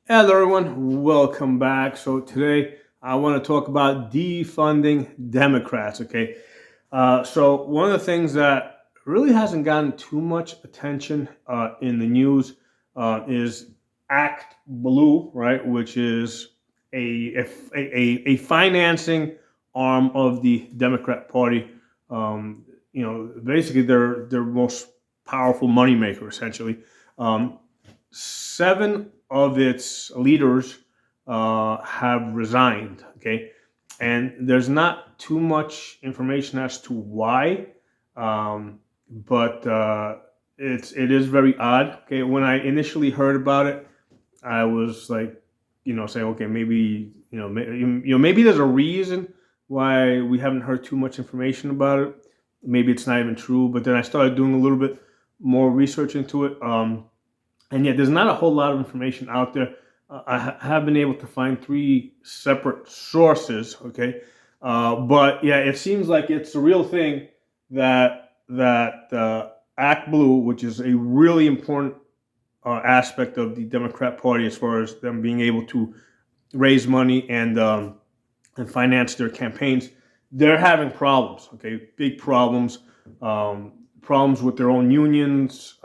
Hello, everyone. Welcome back. So today I want to talk about defunding Democrats. Okay. So one of the things that really hasn't gotten too much attention in the news is ActBlue, right, which is a financing arm of the Democrat Party. Basically their most powerful moneymaker, essentially. Um, Seven of its leaders have resigned. Okay, and there's not too much information as to why, but it is very odd. Okay, when I initially heard about it, I was like, saying, okay, maybe maybe there's a reason why we haven't heard too much information about it. Maybe it's not even true. But then I started doing a little bit more research into it. And yet there's not a whole lot of information out there. Have been able to find three separate sources, okay, but yeah, it seems like it's a real thing that ActBlue, which is a really important aspect of the Democrat Party as far as them being able to raise money and finance their campaigns, they're having problems. Okay, big problems, problems with their own unions,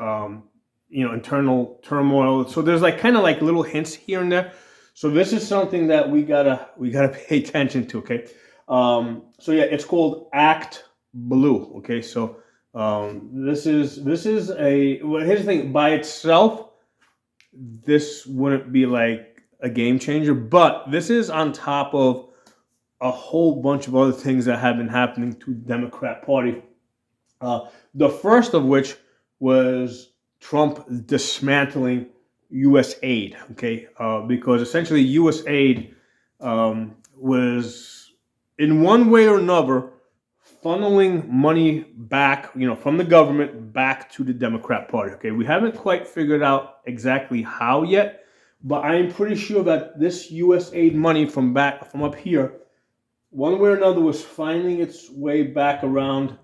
internal turmoil. So there's like kind of like little hints here and there. So this is something that we gotta pay attention to. Okay, so yeah, it's called Act Blue. Okay, so this is a well, here's the thing. By itself, this wouldn't be like a game changer, but this is on top of a whole bunch of other things that have been happening to the Democrat Party. The first of which was Trump dismantling U.S. aid, okay? Because essentially U.S. aid was, in one way or another, funneling money back, from the government back to the Democrat Party, okay? We haven't quite figured out exactly how yet, but I'm pretty sure that this U.S. aid money from up here, one way or another, was finding its way back around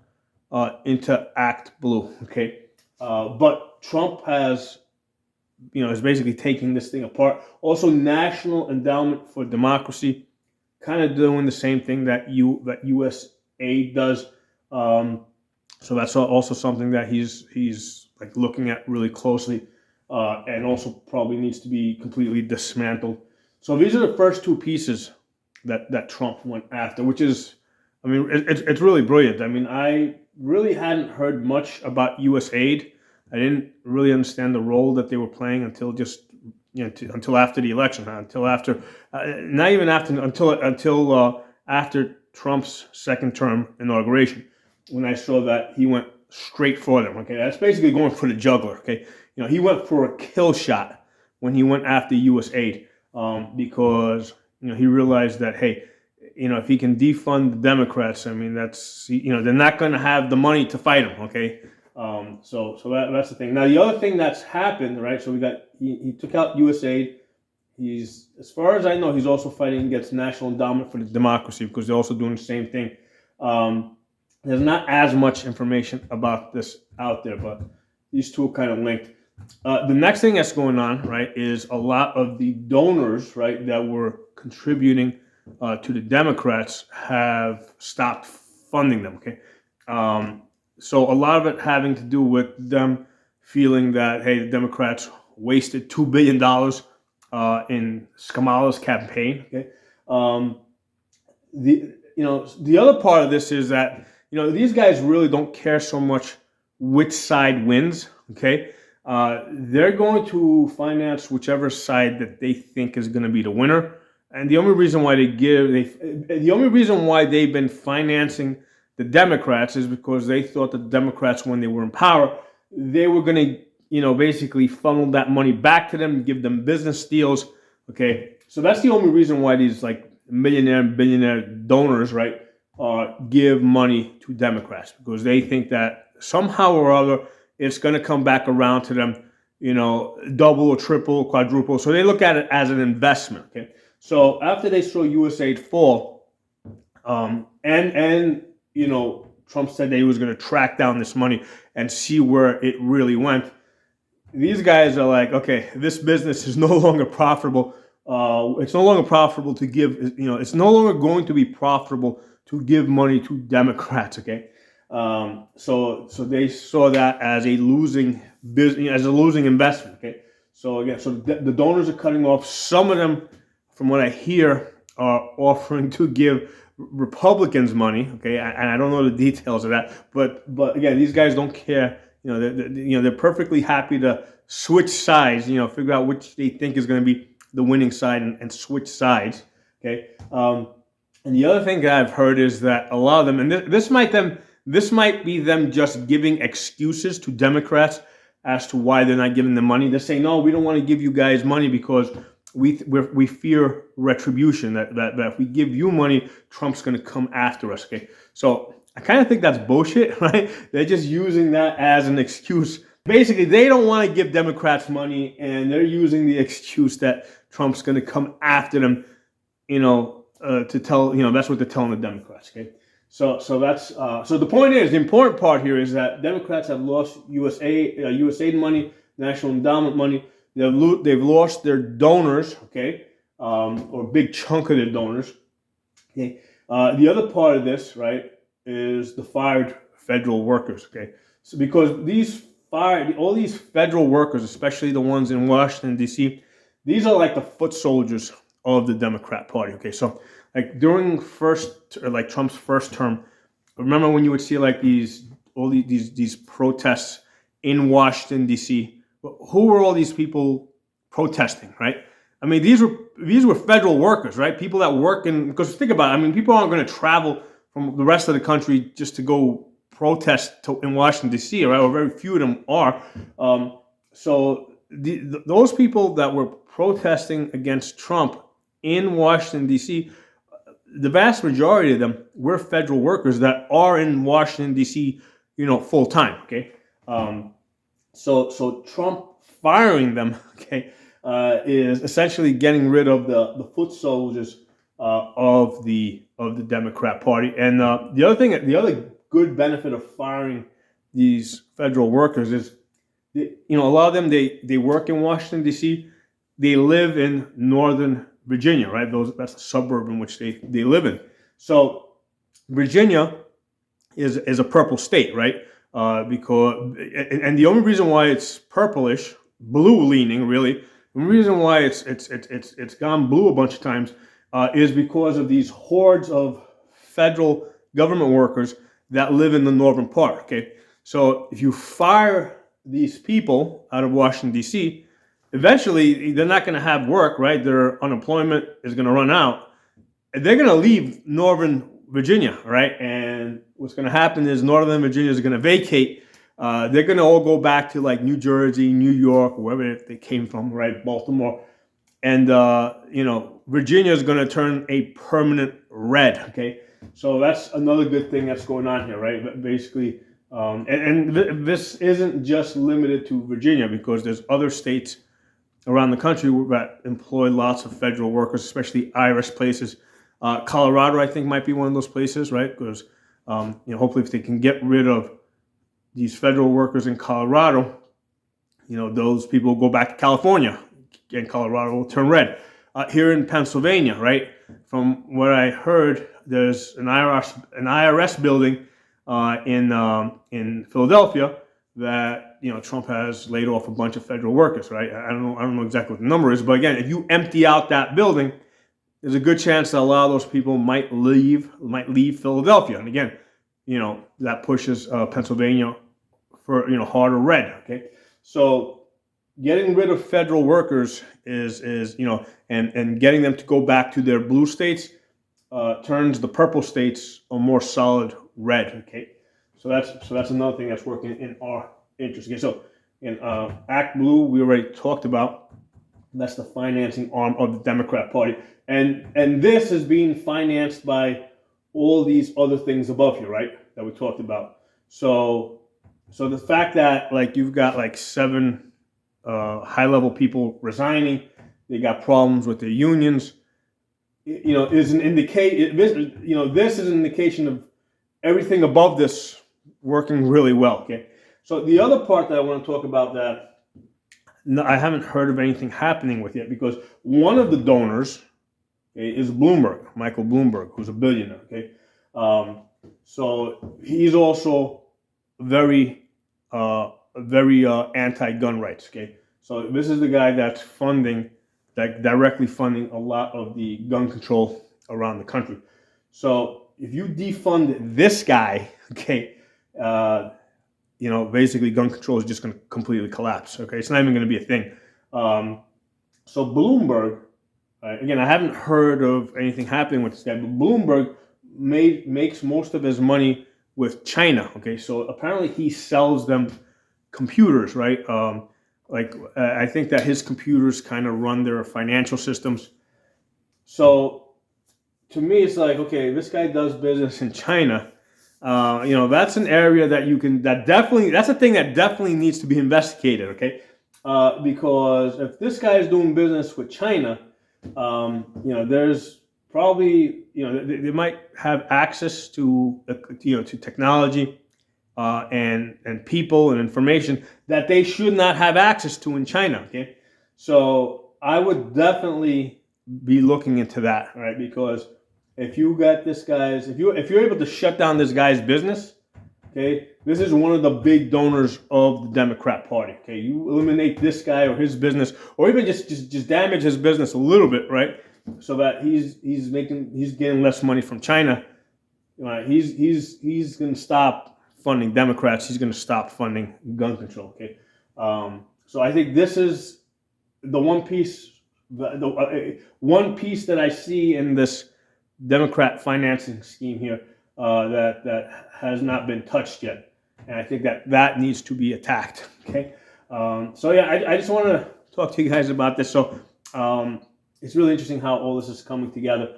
into Act Blue. Okay, but Trump is basically taking this thing apart. Also, National Endowment for Democracy, kind of doing the same thing that USAID does. So that's also something that he's like looking at really closely, and also probably needs to be completely dismantled. So these are the first two pieces that Trump went after, which is, I mean, it's really brilliant. I mean, I really hadn't heard much about USAID. I didn't really understand the role that they were playing until just until after the election, until after, not even after, until after Trump's second term inauguration, when I saw that he went straight for them. Okay, that's basically going for the juggler. Okay, he went for a kill shot when he went after USAID, because he realized that, hey, if he can defund the Democrats, I mean, they're not going to have the money to fight him. Okay, that's the thing. Now, the other thing that's happened, right? So he took out USAID. He's, as far as I know, he's also fighting against National Endowment for Democracy, because they're also doing the same thing. There's not as much information about this out there, but these two are kind of linked. The next thing that's going on, right, is a lot of the donors, right, that were contributing to the Democrats have stopped funding them. Okay, so a lot of it having to do with them feeling that, hey, the Democrats wasted $2 billion in Kamala's campaign. Okay, the other part of this is that these guys really don't care so much which side wins. Okay, they're going to finance whichever side that they think is going to be the winner. And the only reason why the only reason why they've been financing the Democrats is because they thought that the Democrats, when they were in power, they were going to, basically funnel that money back to them, give them business deals. Okay, so that's the only reason why these like millionaire and billionaire donors, right, give money to Democrats, because they think that somehow or other it's going to come back around to them, double or triple, quadruple. So they look at it as an investment. Okay, so after they saw USAID fall, and Trump said that he was going to track down this money and see where it really went. these guys are like, okay, this business is no longer profitable. It's no longer profitable to give. It's no longer going to be profitable to give money to Democrats. Okay, so they saw that as a losing business, as a losing investment. Okay, so again, so the donors are cutting off. Some of them, from what I hear, are offering to give Republicans money. Okay, and I don't know the details of that, but again, these guys don't care. They're perfectly happy to switch sides. Figure out which they think is going to be the winning side and switch sides. Okay. And the other thing that I've heard is that a lot of them, and this might be them just giving excuses to Democrats as to why they're not giving them money. They're saying, no, we don't want to give you guys money because we fear retribution. That if we give you money, Trump's going to come after us. Okay. So I kind of think that's bullshit, right? They're just using that as an excuse. Basically, they don't want to give Democrats money, and they're using the excuse that Trump's going to come after them, to tell, that's what they're telling the Democrats, okay? So that's, so the point is, the important part here is that Democrats have lost USAID money, National Endowment money. They've lost their donors, okay, or a big chunk of their donors, okay? The other part of this, right, is the fired federal workers, okay? So because all these federal workers, especially the ones in Washington, D.C., these are like the foot soldiers of the Democrat Party, okay? So like during Trump's first term, remember when you would see like these protests in Washington, D.C.? Who were all these people protesting, right? I mean, these were federal workers, right? People that work because think about it, I mean, people aren't going to travel from the rest of the country just to go protest in Washington, D.C., right? Or very few of them are. So those people that were protesting against Trump in Washington, D.C., the vast majority of them were federal workers that are in Washington, D.C., full time, okay? So Trump firing them, okay, is essentially getting rid of the foot soldiers of the Democrat Party. And the other good benefit of firing these federal workers is, a lot of them they work in Washington, D.C. They live in Northern Virginia, right? That's the suburb in which they live in. So Virginia is a purple state, right? Because and the only reason why it's purplish, blue leaning, really, the reason why it's gone blue a bunch of times is because of these hordes of federal government workers that live in the northern part. Okay, so if you fire these people out of Washington, D.C., eventually they're not going to have work, right? Their unemployment is going to run out. And they're going to leave Northern Virginia, right? And what's going to happen is Northern Virginia is going to vacate. They're going to all go back to like New Jersey, New York, wherever they came from, right? Baltimore. And, Virginia is going to turn a permanent red, okay? So that's another good thing that's going on here, right? Basically, this isn't just limited to Virginia, because there's other states around the country that employ lots of federal workers, especially Irish places. Colorado, I think, might be one of those places, right? Because, hopefully if they can get rid of these federal workers in Colorado, those people will go back to California, and Colorado will turn red. Here in Pennsylvania, right? From what I heard, there's an IRS building in Philadelphia that Trump has laid off a bunch of federal workers, right? I don't know exactly what the number is, but again, if you empty out that building, there's a good chance that a lot of those people might leave Philadelphia, and again, that pushes Pennsylvania for harder red. Okay, so getting rid of federal workers is and getting them to go back to their blue states turns the purple states a more solid red. Okay, so that's another thing that's working in our interest. Okay, so in ActBlue, we already talked about. That's the financing arm of the Democrat Party, and this is being financed by all these other things above here, right? That we talked about. So the fact that you've got 7 high-level people resigning, they got problems with their unions, is an indication. This is an indication of everything above this working really well. Okay. So the other part that I want to talk about that no, I haven't heard of anything happening with yet, because one of the donors, okay, is Bloomberg, Michael Bloomberg, who's a billionaire. Okay, so he's also very, anti-gun rights. Okay, so this is the guy that's directly funding a lot of the gun control around the country. So if you defund this guy, okay, basically gun control is just going to completely collapse. Okay, it's not even going to be a thing. So Bloomberg, again, I haven't heard of anything happening with this guy, but Bloomberg makes most of his money with China. Okay, so apparently he sells them computers, right? I think that his computers kind of run their financial systems. So to me, it's like, okay, this guy does business in China. That's an area that's a thing that definitely needs to be investigated. Okay, because if this guy is doing business with China, there's probably, they might have access to, to technology, and people and information that they should not have access to in China. Okay, so I would definitely be looking into that, right? Because if you got this guy's, if you're able to shut down this guy's business, okay, this is one of the big donors of the Democrat Party. Okay, you eliminate this guy or his business, or even just damage his business a little bit, right? So that he's getting less money from China. Right? He's going to stop funding Democrats. He's going to stop funding gun control. Okay, so I think this is the one piece, one piece that I see in this Democrat financing scheme here that has not been touched yet, and I think that needs to be attacked. Okay, so yeah, I just want to talk to you guys about this. So it's really interesting how all this is coming together,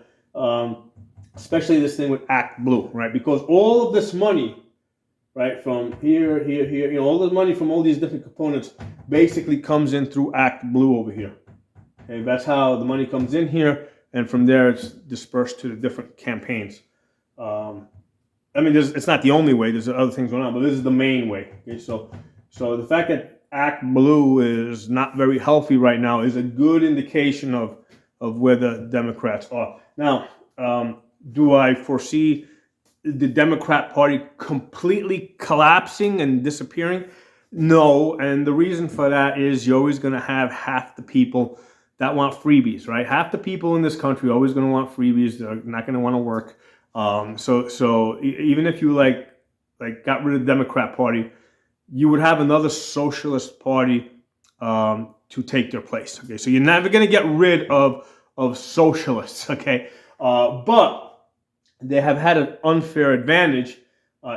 especially this thing with ActBlue, right? Because all of this money, right, from here, all the money from all these different components basically comes in through ActBlue over here. Okay, that's how the money comes in here. And from there, it's dispersed to the different campaigns. It's not the only way. There's other things going on, but this is the main way. Okay, so the fact that ActBlue is not very healthy right now is a good indication of where the Democrats are. Now, do I foresee the Democrat Party completely collapsing and disappearing? No, and the reason for that is you're always going to have half the people that want freebies, right? Half the people in this country are always going to want freebies. They're not going to want to work. So even if you got rid of the Democrat Party, you would have another socialist party to take their place. Okay, so you're never going to get rid of socialists. Okay, but they have had an unfair advantage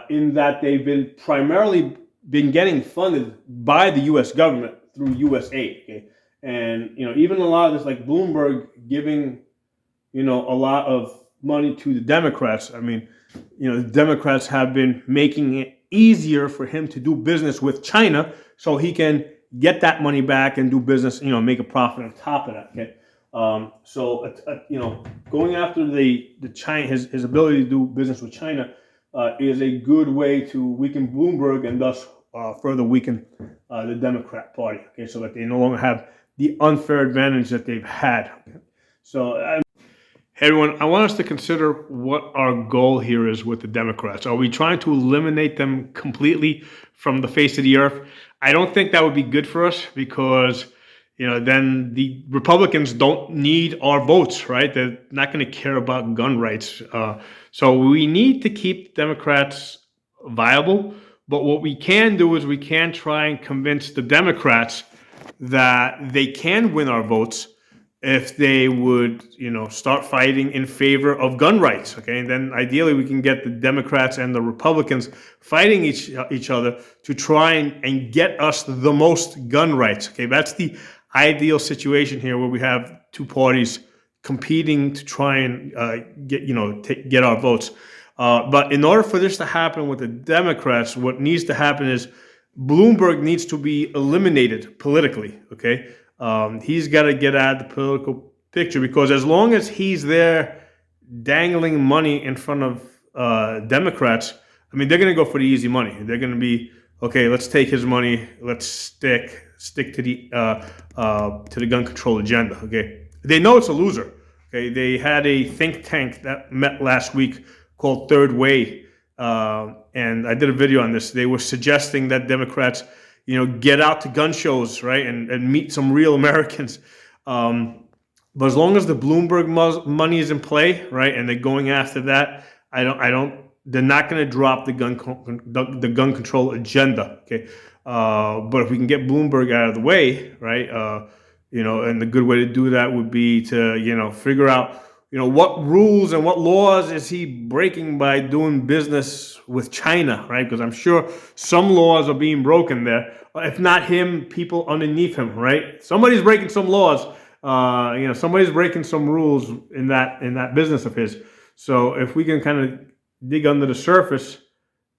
in that they've been primarily getting funded by the U.S. government through USAID. Okay. And, even a lot of this, like Bloomberg giving, a lot of money to the Democrats. The Democrats have been making it easier for him to do business with China so he can get that money back and do business, make a profit on top of that. Okay. Going after the China, his ability to do business with China is a good way to weaken Bloomberg and thus further weaken the Democrat Party. Okay. So that they no longer have the unfair advantage that they've had. So, hey everyone, I want us to consider what our goal here is with the Democrats. Are we trying to eliminate them completely from the face of the earth? I don't think that would be good for us because, then the Republicans don't need our votes, right? They're not going to care about gun rights. So we need to keep Democrats viable. But what we can do is we can try and convince the Democrats that they can win our votes if they would, start fighting in favor of gun rights. Okay, and then ideally we can get the Democrats and the Republicans fighting each other to try and get us the most gun rights. Okay, that's the ideal situation here, where we have two parties competing to try and get our votes. But in order for this to happen with the Democrats, what needs to happen is Bloomberg needs to be eliminated politically, okay? He's got to get out of the political picture, because as long as he's there dangling money in front of Democrats, they're going to go for the easy money. They're going to be, okay, let's take his money, let's stick stick to the gun control agenda. Okay, they know it's a loser. Okay, they had a think tank that met last week called Third Way, and I did a video on this. They were suggesting that Democrats, get out to gun shows, right, and meet some real Americans. But as long as the Bloomberg money is in play, right, and they're going after that, they're not going to drop the gun control agenda. Okay, but if we can get Bloomberg out of the way, right, and the good way to do that would be to figure out what rules and what laws is he breaking by doing business with China, right? Because I'm sure some laws are being broken there. If not him, people underneath him, right? Somebody's breaking some laws. Somebody's breaking some rules in that business of his. So if we can kind of dig under the surface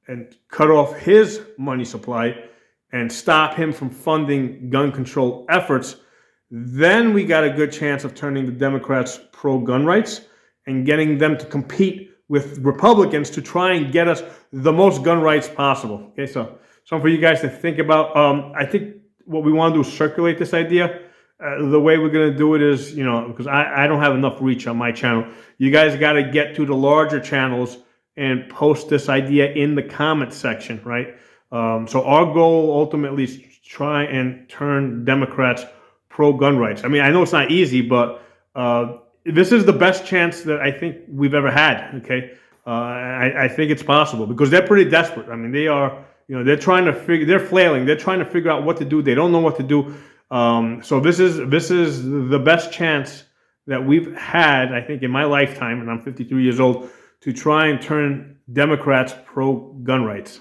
and cut off his money supply and stop him from funding gun control efforts, then we got a good chance of turning the Democrats pro-gun rights and getting them to compete with Republicans to try and get us the most gun rights possible. Okay, so something for you guys to think about. I think what we want to do is circulate this idea. The way we're going to do it is, because I don't have enough reach on my channel. You guys got to get to the larger channels and post this idea in the comment section, right? So our goal ultimately is to try and turn Democrats pro-gun rights. I mean, I know it's not easy, but this is the best chance that I think we've ever had, okay? I think it's possible because they're pretty desperate. I mean, they are, they're trying to they're flailing. They're trying to figure out what to do. They don't know what to do. So this is the best chance that we've had, I think, in my lifetime, and I'm 53 years old, to try and turn Democrats pro-gun rights.